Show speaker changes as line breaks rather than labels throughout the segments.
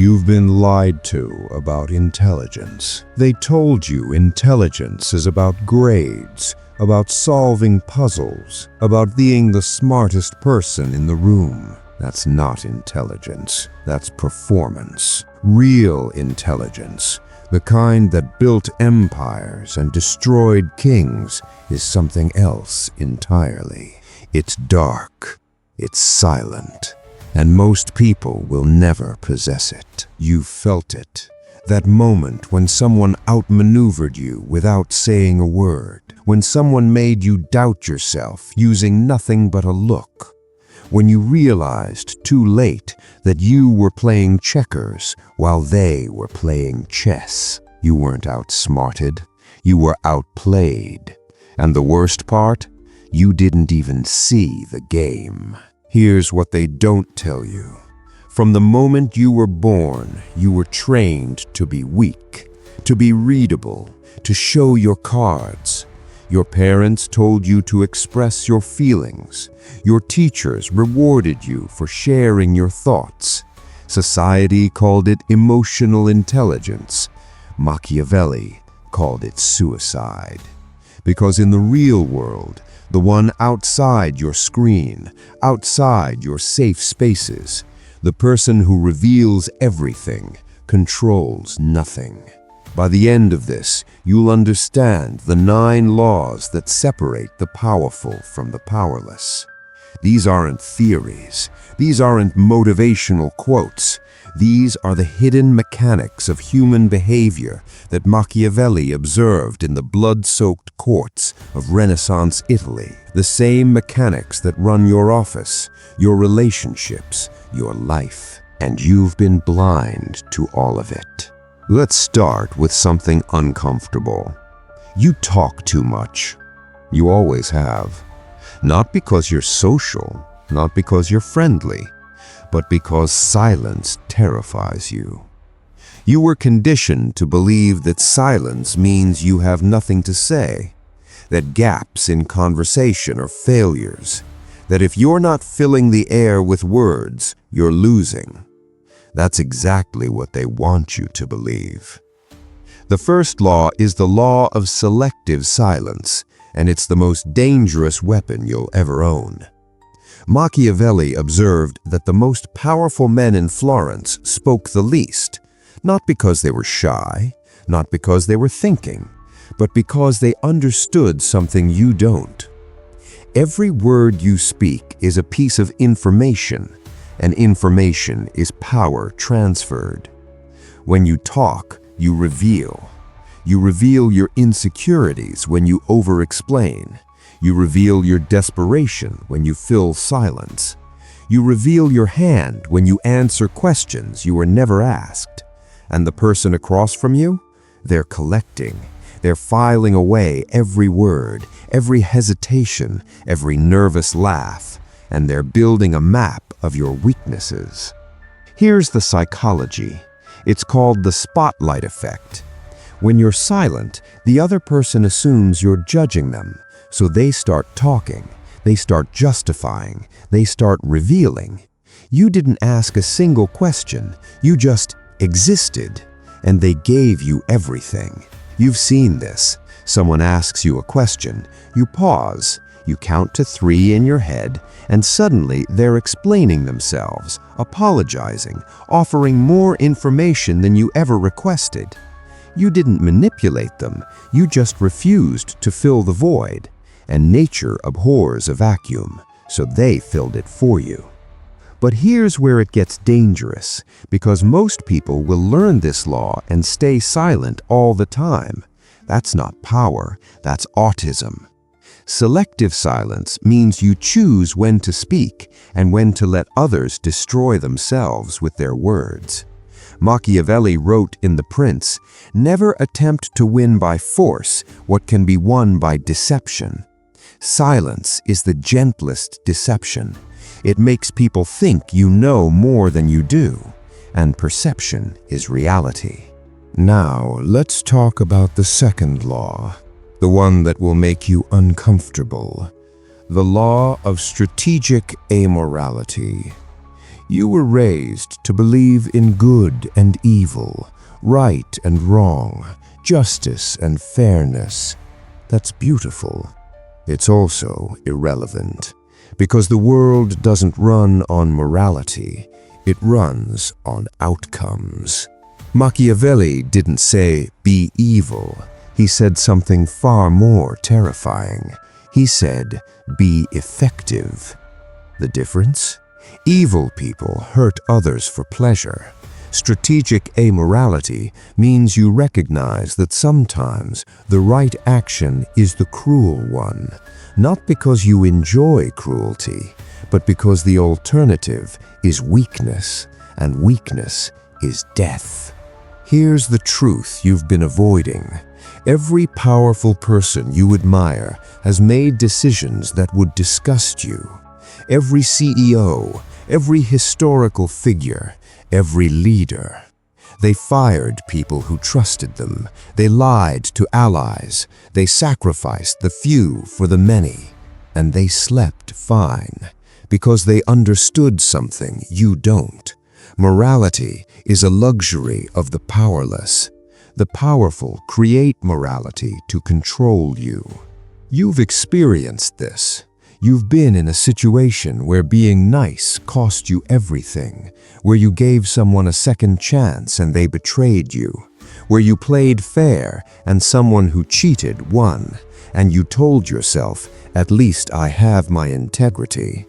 You've been lied to about intelligence. They told you intelligence is about grades, about solving puzzles, about being the smartest person in the room. That's not intelligence. That's performance. Real intelligence, the kind that built empires and destroyed kings, is something else entirely. It's dark. It's silent. And most people will never possess it. You felt it. That moment when someone outmaneuvered you without saying a word. When someone made you doubt yourself using nothing but a look. When you realized too late that you were playing checkers while they were playing chess. You weren't outsmarted. You were outplayed. And the worst part? You didn't even see the game. Here's what they don't tell you. From the moment you were born, you were trained to be weak, to be readable, to show your cards. Your parents told you to express your feelings. Your teachers rewarded you for sharing your thoughts. Society called it emotional intelligence. Machiavelli called it suicide. Because in the real world, the one outside your screen, outside your safe spaces, the person who reveals everything, controls nothing. By the end of this, you'll understand the 9 laws that separate the powerful from the powerless. These aren't theories. These aren't motivational quotes. These are the hidden mechanics of human behavior that Machiavelli observed in the blood-soaked courts of Renaissance Italy. The same mechanics that run your office, your relationships, your life. And you've been blind to all of it. Let's start with something uncomfortable. You talk too much. You always have. Not because you're social, not because you're friendly, but because silence terrifies you. You were conditioned to believe that silence means you have nothing to say, that gaps in conversation are failures, that if you're not filling the air with words, you're losing. That's exactly what they want you to believe. The first law is the law of selective silence, and it's the most dangerous weapon you'll ever own. Machiavelli observed that the most powerful men in Florence spoke the least, not because they were shy, not because they were thinking, but because they understood something you don't. Every word you speak is a piece of information, and information is power transferred. When you talk, you reveal. You reveal your insecurities when you over-explain. You reveal your desperation when you fill silence. You reveal your hand when you answer questions you were never asked. And the person across from you? They're collecting. They're filing away every word, every hesitation, every nervous laugh, and they're building a map of your weaknesses. Here's the psychology. It's called the spotlight effect. When you're silent, the other person assumes you're judging them. So they start talking, they start justifying, they start revealing. You didn't ask a single question, you just existed, and they gave you everything. You've seen this. Someone asks you a question, you pause, you count to 3 in your head, and suddenly they're explaining themselves, apologizing, offering more information than you ever requested. You didn't manipulate them, you just refused to fill the void. And nature abhors a vacuum, so they filled it for you. But here's where it gets dangerous, because most people will learn this law and stay silent all the time. That's not power, that's autism. Selective silence means you choose when to speak and when to let others destroy themselves with their words. Machiavelli wrote in The Prince, "Never attempt to win by force what can be won by deception." Silence is the gentlest deception. It makes people think you know more than you do, and perception is reality. Now, let's talk about the second law, the one that will make you uncomfortable, the Law of Strategic Amorality. You were raised to believe in good and evil, right and wrong, justice and fairness. That's beautiful. It's also irrelevant, because the world doesn't run on morality, it runs on outcomes. Machiavelli didn't say, "Be evil." He said something far more terrifying. He said, "Be effective." The difference? Evil people hurt others for pleasure. Strategic amorality means you recognize that sometimes the right action is the cruel one, not because you enjoy cruelty, but because the alternative is weakness, and weakness is death. Here's the truth you've been avoiding. Every powerful person you admire has made decisions that would disgust you. Every CEO, every historical figure, every leader. They fired people who trusted them. They lied to allies. They sacrificed the few for the many. And they slept fine, because they understood something you don't. Morality is a luxury of the powerless. The powerful create morality to control you. You've experienced this. You've been in a situation where being nice cost you everything, where you gave someone a second chance and they betrayed you, where you played fair and someone who cheated won, and you told yourself, "At least I have my integrity."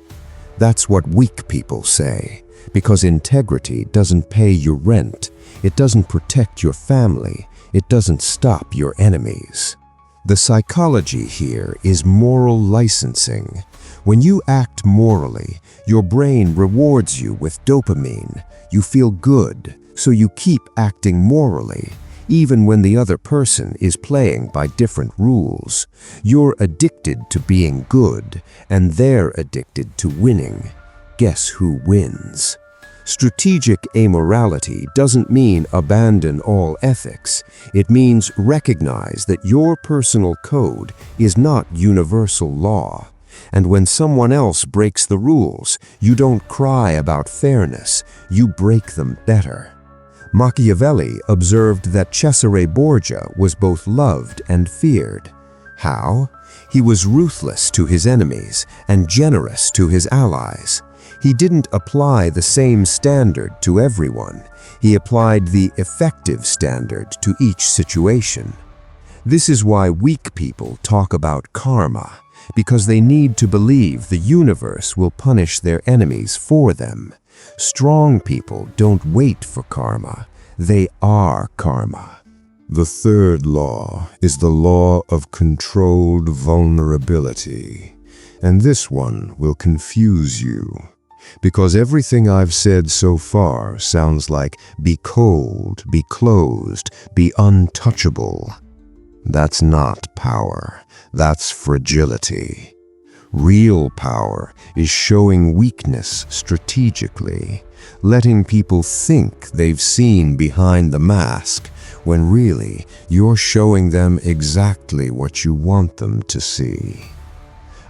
That's what weak people say, because integrity doesn't pay your rent, it doesn't protect your family, it doesn't stop your enemies. The psychology here is moral licensing. When you act morally, your brain rewards you with dopamine. You feel good, so you keep acting morally, even when the other person is playing by different rules. You're addicted to being good, and they're addicted to winning. Guess who wins? Strategic amorality doesn't mean abandon all ethics. It means recognize that your personal code is not universal law. And when someone else breaks the rules, you don't cry about fairness, you break them better. Machiavelli observed that Cesare Borgia was both loved and feared. How? He was ruthless to his enemies and generous to his allies. He didn't apply the same standard to everyone. He applied the effective standard to each situation. This is why weak people talk about karma, because they need to believe the universe will punish their enemies for them. Strong people don't wait for karma. They are karma. The third law is the law of controlled vulnerability. And this one will confuse you, because everything I've said so far sounds like be cold, be closed, be untouchable. That's not power. That's fragility. Real power is showing weakness strategically, letting people think they've seen behind the mask, when really you're showing them exactly what you want them to see.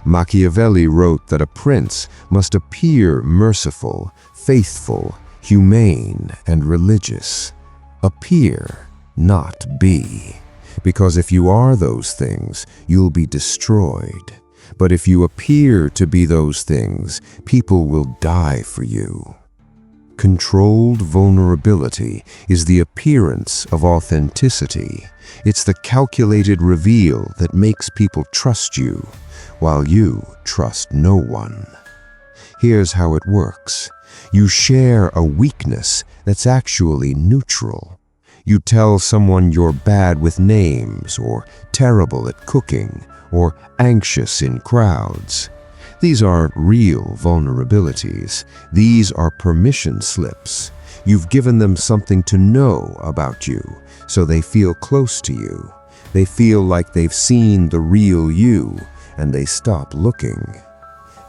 Machiavelli wrote that a prince must appear merciful, faithful, humane, and religious. Appear, not be. Because if you are those things, you'll be destroyed. But if you appear to be those things, people will die for you. Controlled vulnerability is the appearance of authenticity. It's the calculated reveal that makes people trust you, while you trust no one. Here's how it works. You share a weakness that's actually neutral. You tell someone you're bad with names, or terrible at cooking, or anxious in crowds. These aren't real vulnerabilities. These are permission slips. You've given them something to know about you, so they feel close to you. They feel like they've seen the real you, and they stop looking.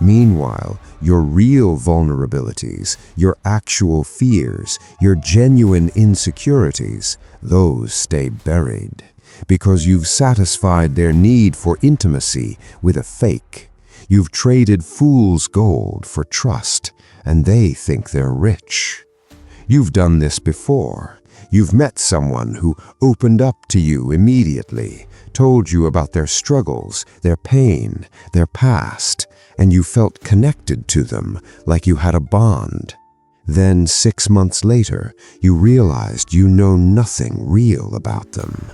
Meanwhile, your real vulnerabilities, your actual fears, your genuine insecurities, those stay buried, because you've satisfied their need for intimacy with a fake. You've traded fool's gold for trust, and they think they're rich. You've done this before. You've met someone who opened up to you immediately, told you about their struggles, their pain, their past, and you felt connected to them like you had a bond. Then 6 months later, you realized you know nothing real about them.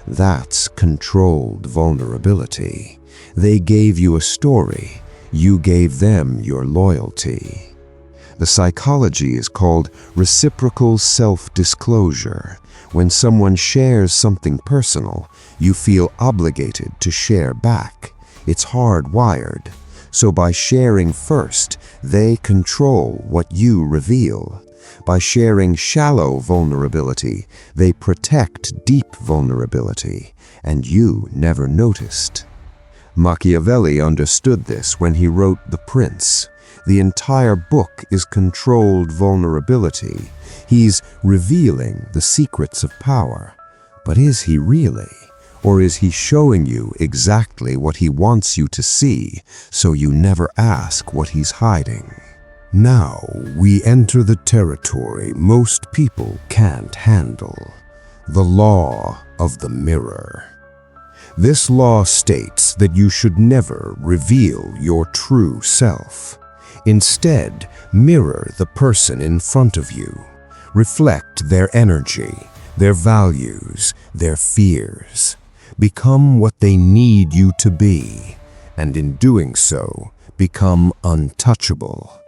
That's controlled vulnerability. They gave you a story. You gave them your loyalty. The psychology is called reciprocal self-disclosure. When someone shares something personal, you feel obligated to share back. It's hardwired. So by sharing first, they control what you reveal. By sharing shallow vulnerability, they protect deep vulnerability, and you never noticed. Machiavelli understood this when he wrote The Prince. The entire book is controlled vulnerability. He's revealing the secrets of power. But is he really? Or is he showing you exactly what he wants you to see, so you never ask what he's hiding? Now we enter the territory most people can't handle. The law of the mirror. This law states that you should never reveal your true self. Instead, mirror the person in front of you. Reflect their energy, their values, their fears. Become what they need you to be, and in doing so, become untouchable.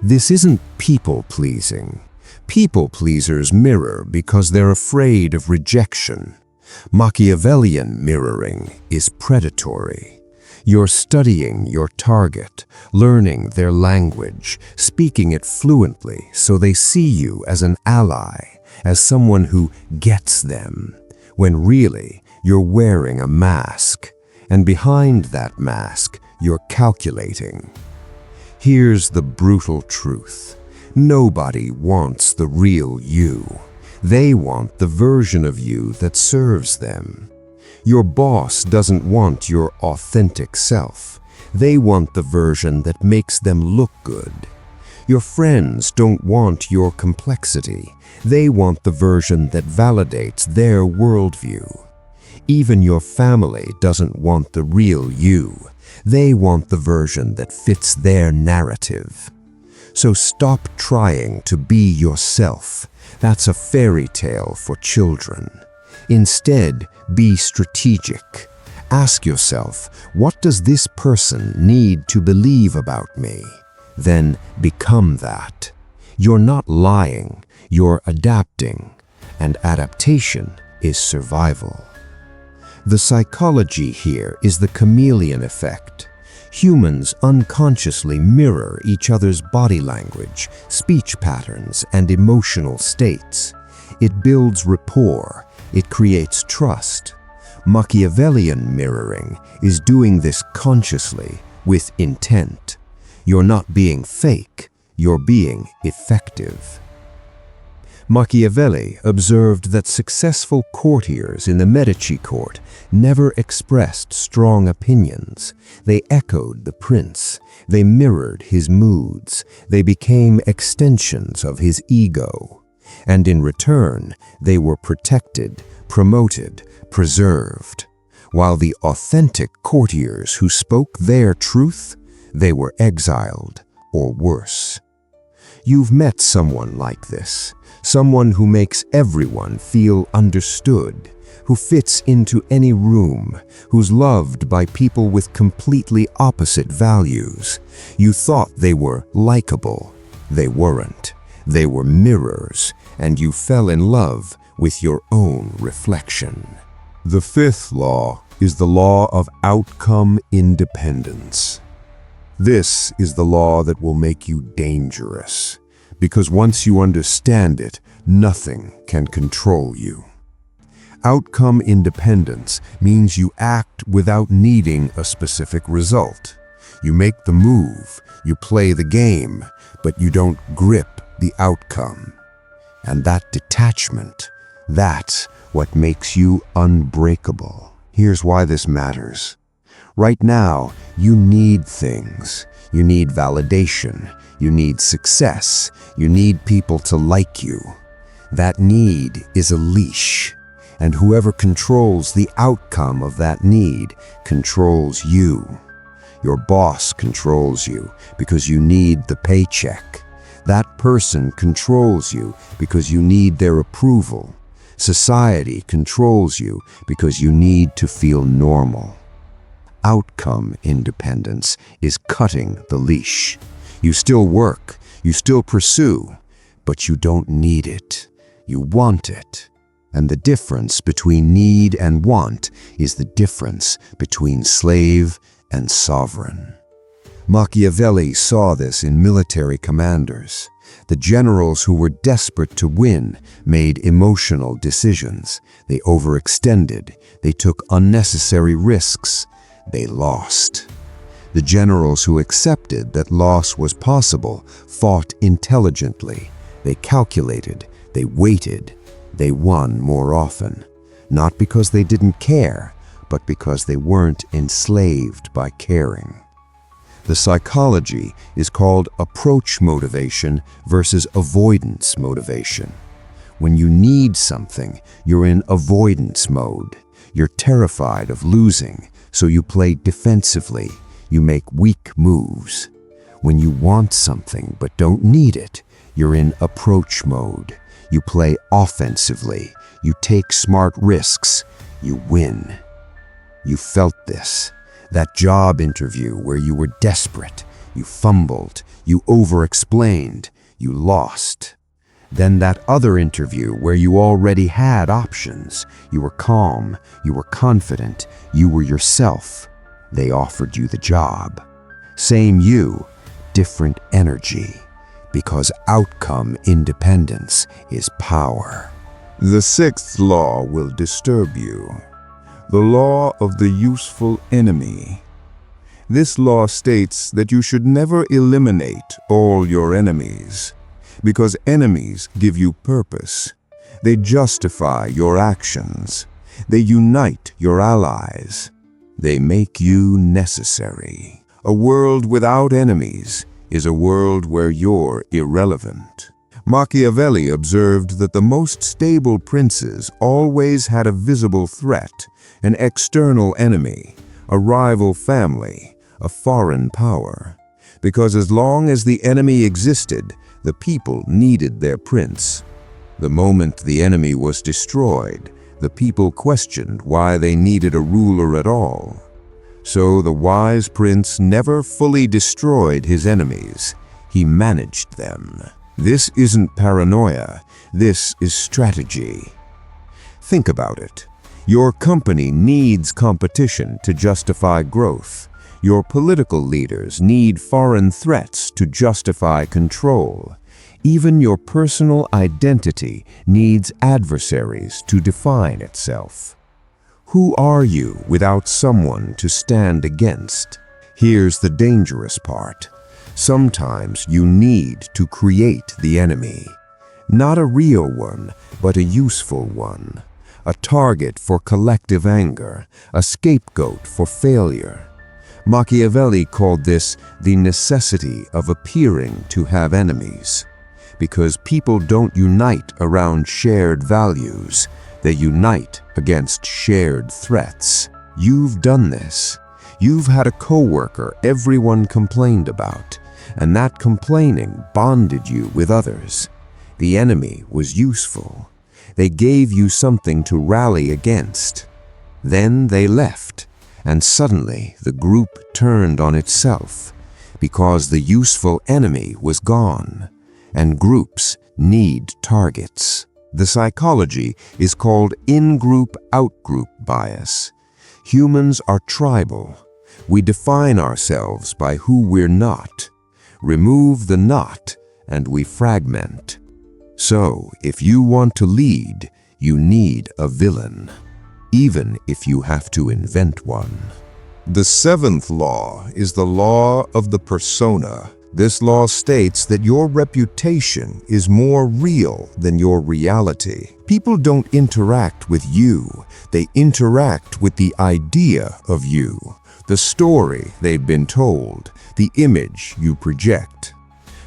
This isn't people-pleasing. People-pleasers mirror because they're afraid of rejection. Machiavellian mirroring is predatory. You're studying your target, learning their language, speaking it fluently so they see you as an ally, as someone who gets them, when really you're wearing a mask, and behind that mask you're calculating. Here's the brutal truth. Nobody wants the real you. They want the version of you that serves them. Your boss doesn't want your authentic self. They want the version that makes them look good. Your friends don't want your complexity. They want the version that validates their worldview. Even your family doesn't want the real you. They want the version that fits their narrative. So stop trying to be yourself. That's a fairy tale for children. Instead, be strategic. Ask yourself, what does this person need to believe about me? Then become that. You're not lying, you're adapting, and adaptation is survival. The psychology here is the chameleon effect. Humans unconsciously mirror each other's body language, speech patterns, and emotional states. It builds rapport. It creates trust. Machiavellian mirroring is doing this consciously, with intent. You're not being fake, you're being effective. Machiavelli observed that successful courtiers in the Medici court never expressed strong opinions. They echoed the prince. They mirrored his moods. They became extensions of his ego. And in return, they were protected, promoted, preserved. While the authentic courtiers who spoke their truth, they were exiled, or worse. You've met someone like this, someone who makes everyone feel understood, who fits into any room, who's loved by people with completely opposite values. You thought they were likable. They weren't. They were mirrors, and you fell in love with your own reflection. The fifth law is the law of outcome independence. This is the law that will make you dangerous, because once you understand it, nothing can control you. Outcome independence means you act without needing a specific result. You make the move, you play the game, but you don't grip the outcome. And that detachment, that's what makes you unbreakable. Here's why this matters. Right now, you need things. You need validation. You need success. You need people to like you. That need is a leash, and whoever controls the outcome of that need controls you. Your boss controls you because you need the paycheck. That person controls you because you need their approval. Society controls you because you need to feel normal. Outcome independence is cutting the leash. You still work, you still pursue, but you don't need it. You want it. And the difference between need and want is the difference between slave and sovereign. Machiavelli saw this in military commanders. The generals who were desperate to win made emotional decisions. They overextended. They took unnecessary risks. They lost. The generals who accepted that loss was possible fought intelligently. They calculated. They waited. They won more often. Not because they didn't care, but because they weren't enslaved by caring. The psychology is called approach motivation versus avoidance motivation. When you need something, you're in avoidance mode. You're terrified of losing, so you play defensively. You make weak moves. When you want something but don't need it, you're in approach mode. You play offensively. You take smart risks. You win. You felt this. That job interview where you were desperate, you fumbled, you over-explained, you lost. Then that other interview where you already had options. You were calm, you were confident, you were yourself. They offered you the job. Same you, different energy. Because outcome independence is power.
The sixth law will disturb you. The law of the useful enemy. This law states that you should never eliminate all your enemies, because enemies give you purpose. They justify your actions. They unite your allies. They make you necessary. A world without enemies is a world where you're irrelevant. Machiavelli observed that the most stable princes always had a visible threat, an external enemy, a rival family, a foreign power. Because as long as the enemy existed, the people needed their prince. The moment the enemy was destroyed, the people questioned why they needed a ruler at all. So the wise prince never fully destroyed his enemies. He managed them. This isn't paranoia. This is strategy. Think about it. Your company needs competition to justify growth. Your political leaders need foreign threats to justify control. Even your personal identity needs adversaries to define itself. Who are you without someone to stand against? Here's the dangerous part. Sometimes you need to create the enemy. Not a real one, but a useful one. A target for collective anger, a scapegoat for failure. Machiavelli called this the necessity of appearing to have enemies. Because people don't unite around shared values, they unite against shared threats. You've done this. You've had a coworker everyone complained about, and that complaining bonded you with others. The enemy was useful. They gave you something to rally against. Then they left, and suddenly the group turned on itself, because the useful enemy was gone, and groups need targets. The psychology is called in-group, out-group bias. Humans are tribal. We define ourselves by who we're not. Remove the not, and we fragment. So, if you want to lead, you need a villain, even if you have to invent one. The seventh law is the law of the persona,
This law states that your reputation is more real than your reality. People don't interact with you, they interact with the idea of you, the story they've been told, the image you project.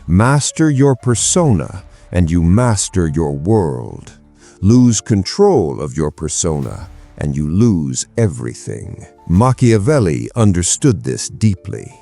Master your persona, and you master your world. Lose control of your persona, and you lose everything. Machiavelli understood this deeply.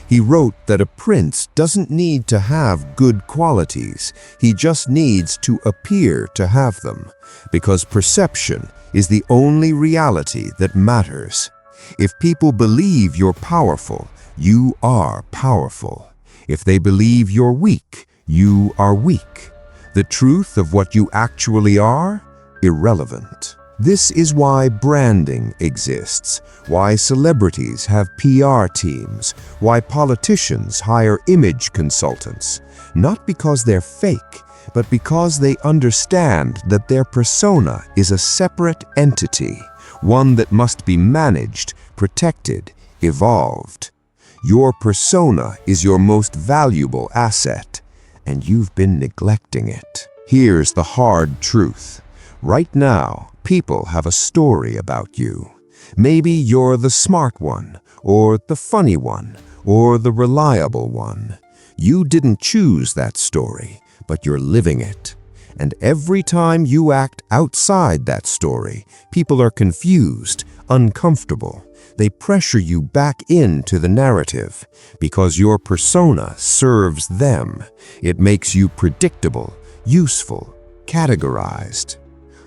He wrote that a prince doesn't need to have good qualities, he just needs to appear to have them, because perception is the only reality that matters. If people believe you're powerful, you are powerful. If they believe you're weak, you are weak. The truth of what you actually are? Irrelevant. This is why branding exists, why celebrities have PR teams, why politicians hire image consultants. Not because they're fake, but because they understand that their persona is a separate entity, one that must be managed, protected, evolved. Your persona is your most valuable asset, and you've been neglecting it. Here's the hard truth. Right now, people have a story about you. Maybe you're the smart one, or the funny one, or the reliable one. You didn't choose that story, but you're living it. And every time you act outside that story, people are confused, uncomfortable. They pressure you back into the narrative because your persona serves them. It makes you predictable, useful, categorized.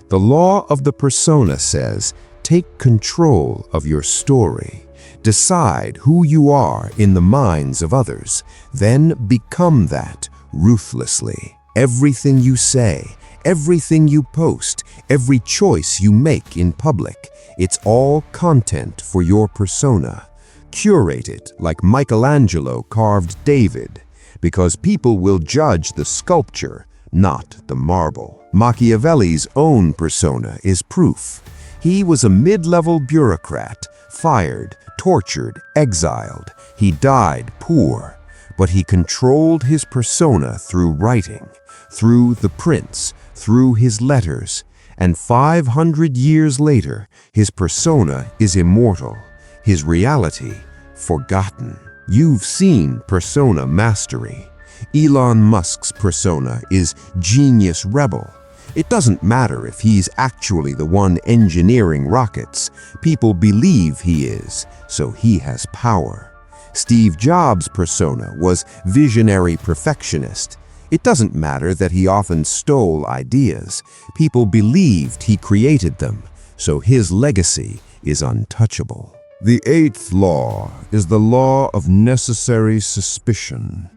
The law of the persona says, take control of your story. Decide who you are in the minds of others, then become that ruthlessly. Everything you say, everything you post, every choice you make in public, it's all content for your persona. Curate it like Michelangelo carved David, because people will judge the sculpture, not the marble. Machiavelli's own persona is proof. He was a mid-level bureaucrat, fired, tortured, exiled. He died poor, but he controlled his persona through writing, through the prince, through his letters, and 500 years later, his persona is immortal, his reality forgotten. You've seen persona mastery. Elon Musk's persona is genius rebel. It doesn't matter if he's actually the one engineering rockets. People believe he is, so he has power. Steve Jobs' persona was visionary perfectionist. It doesn't matter that he often stole ideas. People believed he created them, so his legacy is untouchable. The eighth law is the law of necessary suspicion.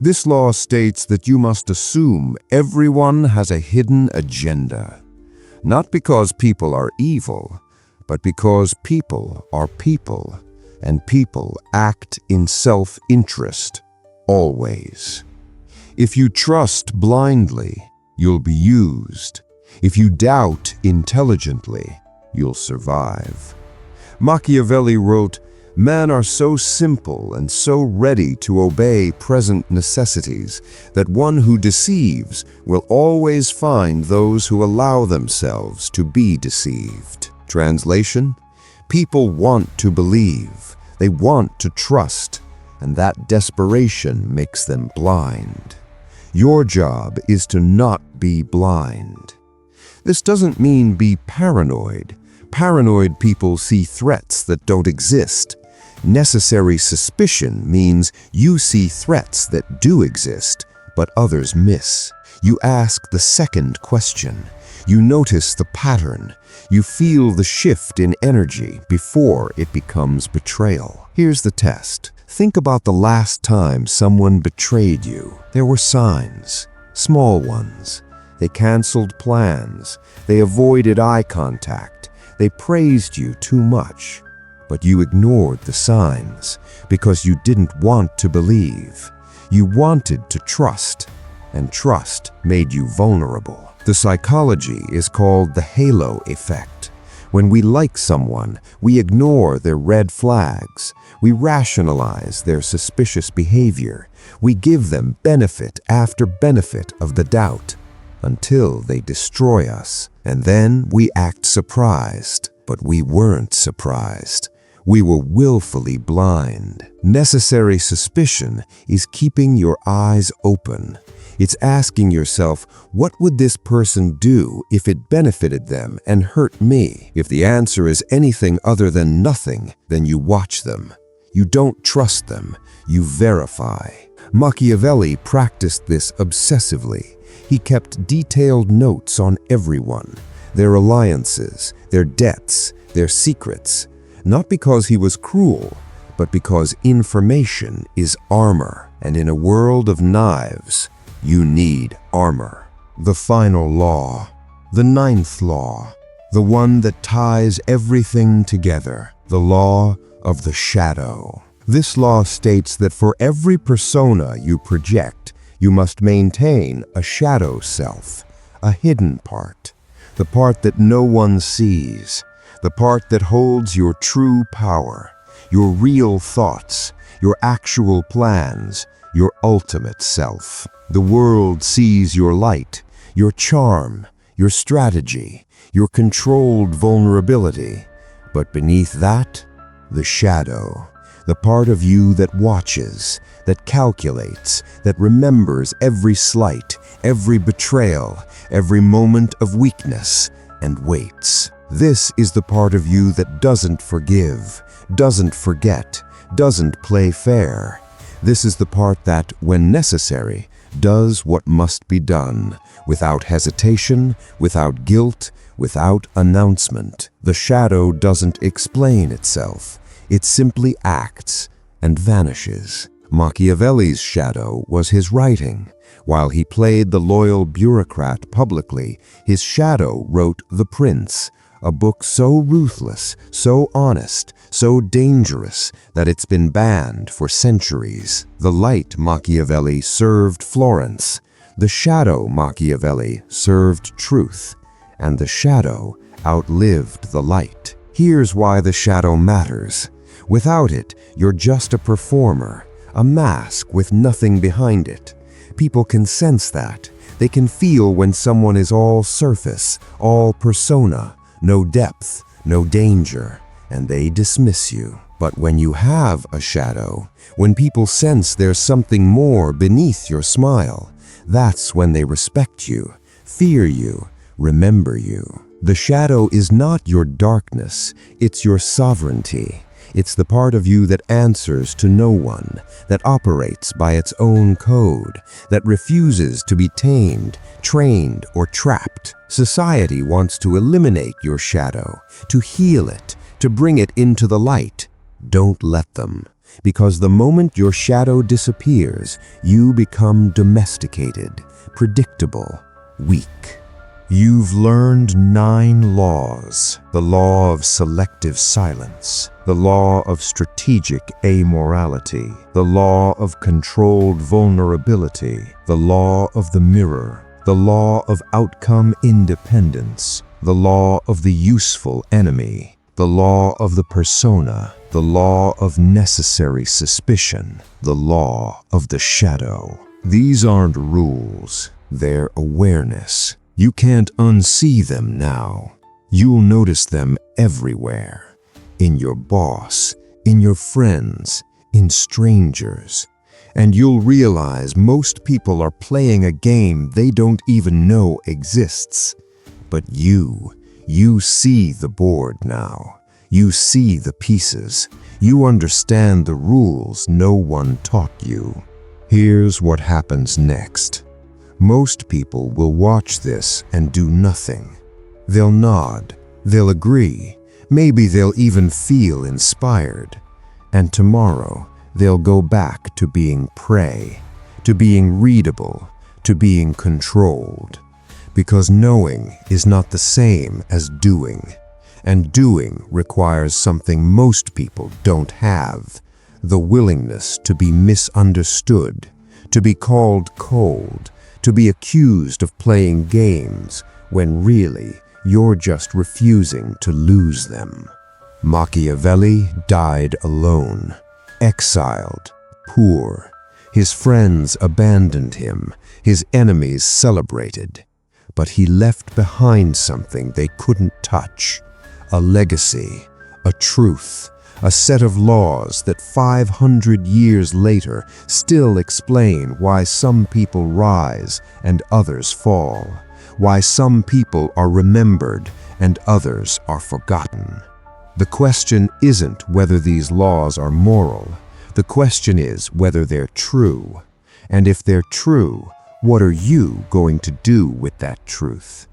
This law states that you must assume everyone has a hidden agenda. Not because people are evil, but because people are people, and people act in self-interest, always. If you trust blindly, you'll be used. If you doubt intelligently, you'll survive. Machiavelli wrote, "Men are so simple and so ready to obey present necessities that one who deceives will always find those who allow themselves to be deceived." Translation: people want to believe, they want to trust, and that desperation makes them blind. Your job is to not be blind. This doesn't mean be paranoid. Paranoid people see threats that don't exist. Necessary suspicion means you see threats that do exist, but others miss. You ask the second question. You notice the pattern. You feel the shift in energy before it becomes betrayal. Here's the test. Think about the last time someone betrayed you. There were signs, small ones. They canceled plans. They avoided eye contact. They praised you too much. But you ignored the signs because you didn't want to believe. You wanted to trust, and trust made you vulnerable. The psychology is called the halo effect. When we like someone, we ignore their red flags. We rationalize their suspicious behavior. We give them benefit after benefit of the doubt until they destroy us. And then we act surprised. But we weren't surprised. We were willfully blind. Necessary suspicion is keeping your eyes open. It's asking yourself, what would this person do if it benefited them and hurt me? If the answer is anything other than nothing, then you watch them. You don't trust them. You verify. Machiavelli practiced this obsessively. He kept detailed notes on everyone, their alliances, their debts, their secrets, not because he was cruel, but because information is armor, and in a world of knives, you need armor. The final law, the ninth law, the one that ties everything together, the law of the shadow. This law states that for every persona you project, you must maintain a shadow self, a hidden part, the part that no one sees, the part that holds your true power, your real thoughts, your actual plans, your ultimate self. The world sees your light, your charm, your strategy, your controlled vulnerability. But beneath that, the shadow, the part of you that watches, that calculates, that remembers every slight, every betrayal, every moment of weakness, and waits. This is the part of you that doesn't forgive, doesn't forget, doesn't play fair. This is the part that, when necessary, does what must be done, without hesitation, without guilt, without announcement. The shadow doesn't explain itself. It simply acts and vanishes. Machiavelli's shadow was his writing. While he played the loyal bureaucrat publicly, his shadow wrote The Prince, a book so ruthless, so honest, so dangerous that it's been banned for centuries. The light Machiavelli served Florence. The shadow Machiavelli served truth. And the shadow outlived the light. Here's why the shadow matters. Without it, you're just a performer, a mask with nothing behind it. People can sense that. They can feel when someone is all surface, all persona, no depth, no danger, and they dismiss you. But when you have a shadow, when people sense there's something more beneath your smile, that's when they respect you, fear you, remember you. The shadow is not your darkness, it's your sovereignty. It's the part of you that answers to no one, that operates by its own code, that refuses to be tamed, trained, or trapped. Society wants to eliminate your shadow, to heal it, to bring it into the light. Don't let them, because the moment your shadow disappears, you become domesticated, predictable, weak. You've learned 9 laws: the law of selective silence, the law of strategic amorality, the law of controlled vulnerability, the law of the mirror, the law of outcome independence, the law of the useful enemy, the law of the persona, the law of necessary suspicion, the law of the shadow. These aren't rules, they're awareness. You can't unsee them now. You'll notice them everywhere. In your boss, in your friends, in strangers. And you'll realize most people are playing a game they don't even know exists. But you see the board now. You see the pieces. You understand the rules no one taught you. Here's what happens next. Most people will watch this and do nothing. They'll nod, they'll agree, maybe they'll even feel inspired. And tomorrow, they'll go back to being prey, to being readable, to being controlled. Because knowing is not the same as doing. And doing requires something most people don't have: the willingness to be misunderstood, to be called cold, to be accused of playing games when really You're just refusing to lose them. Machiavelli died alone, exiled, poor. His friends abandoned him, his enemies celebrated. But he left behind something they couldn't touch, a legacy, a truth, a set of laws that 500 years later still explain why some people rise and others fall, why some people are remembered and others are forgotten. The question isn't whether these laws are moral. The question is whether they're true. And if they're true, what are you going to do with that truth?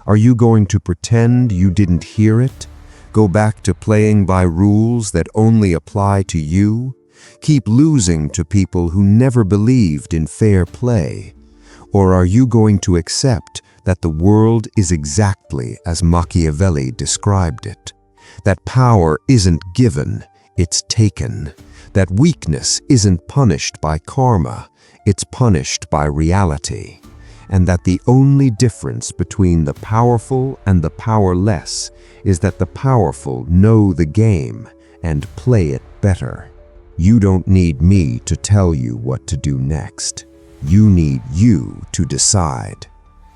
Are you going to pretend you didn't hear it? Go back to playing by rules that only apply to you? Keep losing to people who never believed in fair play? Or are you going to accept that the world is exactly as Machiavelli described it? That power isn't given, it's taken. That weakness isn't punished by karma, it's punished by reality. And that the only difference between the powerful and the powerless is that the powerful know the game and play it better. You don't need me to tell you what to do next. You need you to decide.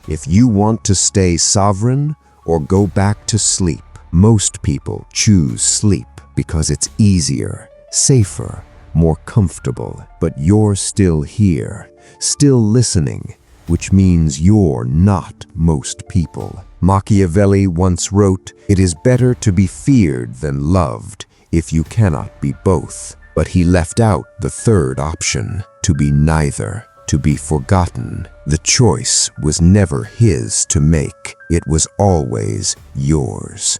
If you want to stay sovereign or go back to sleep, most people choose sleep because it's easier, safer, more comfortable. But you're still here, still listening, which means you're not most people. Machiavelli once wrote, "It is better to be feared than loved if you cannot be both." But he left out the third option, to be neither, to be forgotten. The choice was never his to make. It was always yours.